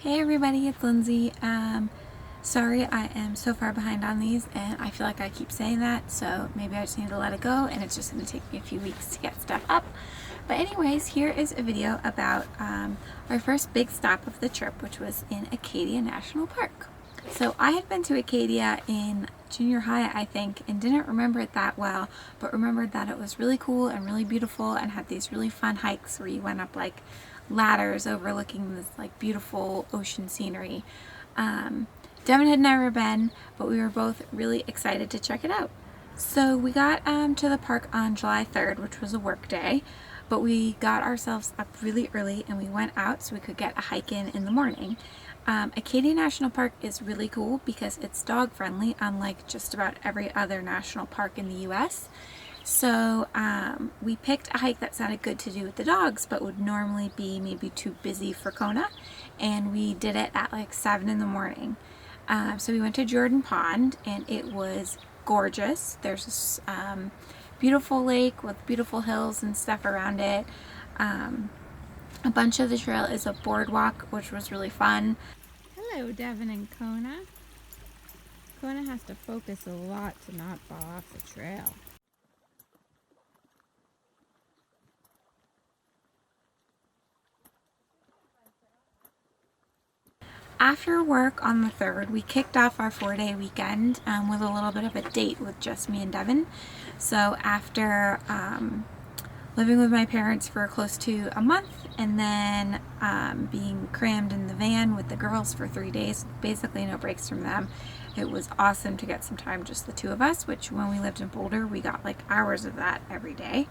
Hey everybody, it's Lindsay. Sorry I am so far behind on these and I feel like I keep saying that, so maybe I just need to let it go and it's just going to take me a few weeks to get stuff up. But anyways, here is a video about our first big stop of the trip, which was in Acadia National Park. So I had been to Acadia in junior high, I think, and didn't remember it that well, but remembered that it was really cool and really beautiful and had these really fun hikes where you went up like ladders overlooking this like beautiful ocean scenery. Devin had never been, but we were both really excited to check it out. So we got to the park on July 3rd, which was a work day, but we got ourselves up really early and we went out so we could get a hike in the morning. Acadia National Park is really cool because it's dog friendly, unlike just about every other national park in the US. So we picked a hike that sounded good to do with the dogs, but would normally be maybe too busy for Kona, and we did it at like 7 in the morning. So we went to Jordan Pond and it was gorgeous. There's this beautiful lake with beautiful hills and stuff around it. A bunch of the trail is a boardwalk, which was really fun. Hello, Devin and Kona. Kona has to focus a lot to not fall off the trail. After work on the 3rd, we kicked off our 4-day weekend with a little bit of a date with just me and Devin. So after living with my parents for close to a month and then being crammed in the van with the girls for 3 days, basically no breaks from them, it was awesome to get some time, just the two of us, which when we lived in Boulder, we got like hours of that every day.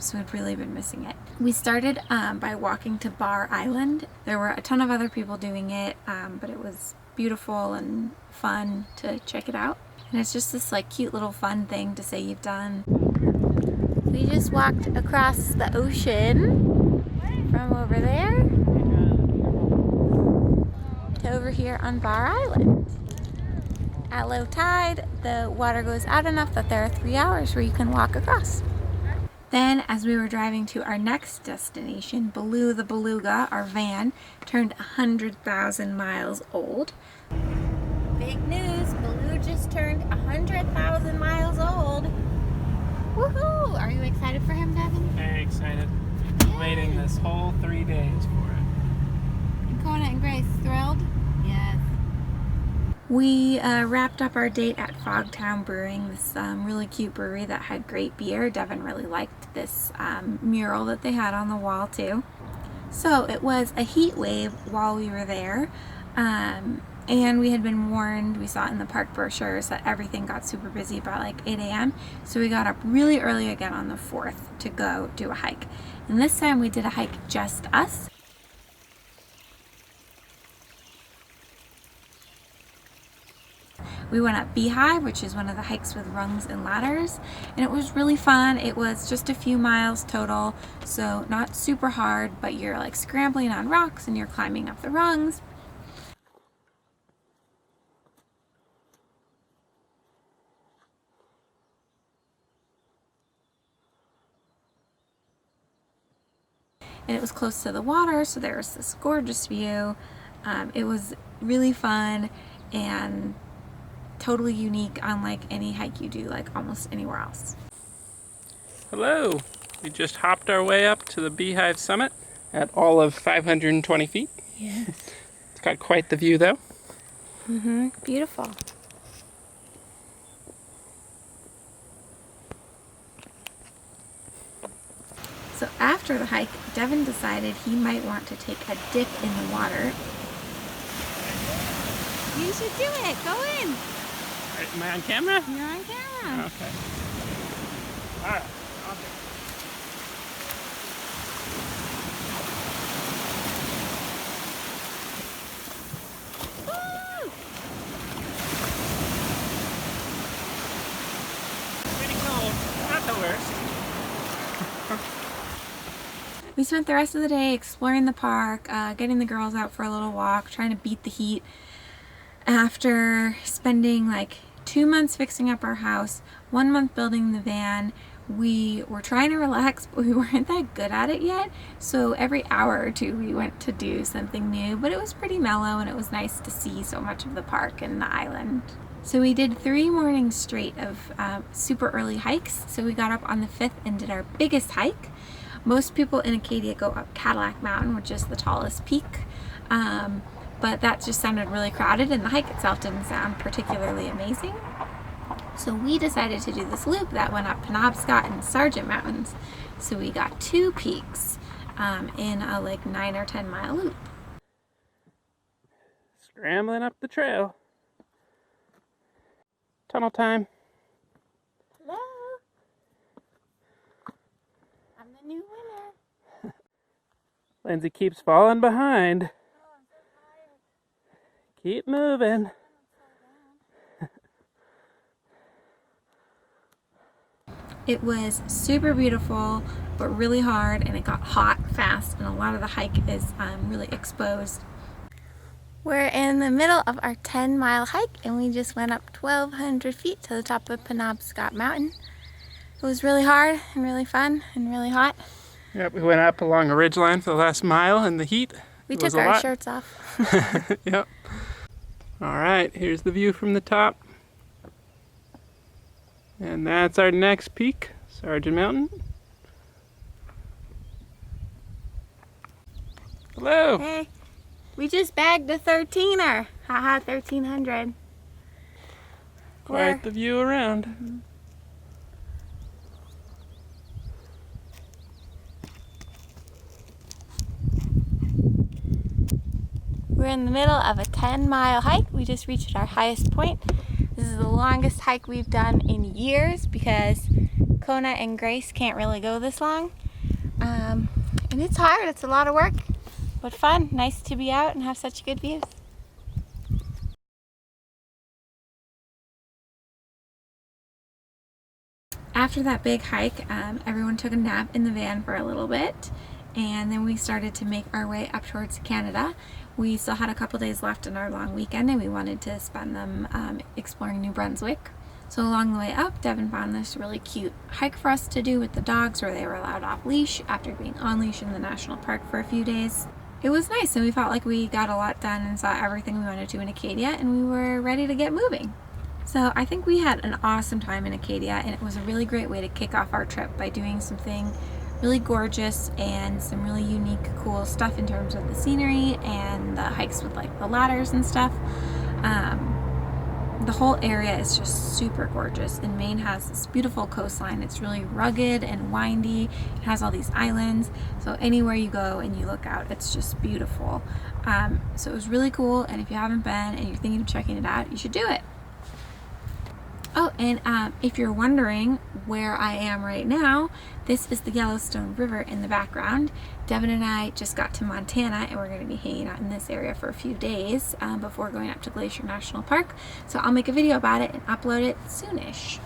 So we've really been missing it. We started by walking to Bar Island. There were a ton of other people doing it, but it was beautiful and fun to check it out. And it's just this like cute little fun thing to say you've done. We just walked across the ocean from over there to over here on Bar Island. At low tide, the water goes out enough that there are 3 hours where you can walk across. Then, as we were driving to our next destination, Baloo the Beluga, our van, turned 100,000 miles old. Big news, Baloo just turned 100,000 miles old. Woohoo! Are you excited for him, Devin? Very excited. Been waiting this whole 3 days for it. And Kona and Grace thrilled? Yes. We wrapped up our date at Fogtown Brewing, this really cute brewery that had great beer. Devin really liked this mural that they had on the wall too. So it was a heat wave while we were there, and we had been warned, we saw it in the park brochures, that everything got super busy by like 8 a.m. So we got up really early again on the 4th to go do a hike. And this time we did a hike just us. We went up Beehive, which is one of the hikes with rungs and ladders, and it was really fun. It was just a few miles total, so not super hard, but you're like scrambling on rocks and you're climbing up the rungs. And it was close to the water, so there was this gorgeous view. It was really fun and totally unique, unlike any hike you do like almost anywhere else. Hello! We just hopped our way up to the Beehive summit at all of 520 feet. Yes. It's got quite the view though. Beautiful. So after the hike, Devin decided he might want to take a dip in the water. You should do it! Go in! Am I on camera? You're on camera. Okay. Alright, I'll do it. Woo! Pretty cold. Not the worst. We spent the rest of the day exploring the park, getting the girls out for a little walk, trying to beat the heat. After spending like 2 months fixing up our house, 1 month building the van, We were trying to relax, but we weren't that good at it yet. So every hour or two we went to do something new, but it was pretty mellow and it was nice to see so much of the park and the island. So we did 3 mornings straight of super early hikes. So we got up on the 5th and did our biggest hike. Most people in Acadia go up Cadillac Mountain, which is the tallest peak. But that just sounded really crowded and the hike itself didn't sound particularly amazing. So we decided to do this loop that went up Penobscot and Sargent Mountains. So we got 2 peaks in a like 9 or 10 mile loop. Scrambling up the trail. Tunnel time. Hello. I'm the new winner. Lindsay keeps falling behind. Oh, I'm so tired. Keep moving. It was super beautiful, but really hard, and it got hot fast, and a lot of the hike is really exposed. We're in the middle of our 10-mile hike, and we just went up 1,200 feet to the top of Penobscot Mountain. It was really hard and really fun and really hot. Yep, we went up along a ridgeline for the last mile in the heat. We took our shirts off. Yep. All right, here's the view from the top. And that's our next peak, Sargent Mountain. Hello. Hey, we just bagged a 13er. Haha, 1,300. Quite the view around. We're in the middle of a 10-mile hike. We just reached our highest point. This is the longest hike we've done in years because Kona and Grace can't really go this long. And it's hard, it's a lot of work, but fun. Nice to be out and have such good views. After that big hike, everyone took a nap in the van for a little bit, and then we started to make our way up towards Canada. We still had a couple days left in our long weekend, and we wanted to spend them exploring New Brunswick. So along the way up, Devin found this really cute hike for us to do with the dogs where they were allowed off leash after being on leash in the national park for a few days. It was nice, and we felt like we got a lot done and saw everything we wanted to in Acadia, and we were ready to get moving. So I think we had an awesome time in Acadia, and it was a really great way to kick off our trip by doing something really gorgeous and some really unique, cool stuff in terms of the scenery and the hikes with like the ladders and stuff. The whole area is just super gorgeous, and Maine has this beautiful coastline. It's really rugged and windy. It has all these islands, so anywhere you go and you look out, it's just beautiful. So it was really cool, and if you haven't been and you're thinking of checking it out, you should do it. Oh, and if you're wondering where I am right now, this is the Yellowstone River in the background. Devin and I just got to Montana, and we're going to be hanging out in this area for a few days before going up to Glacier National Park. So I'll make a video about it and upload it soonish.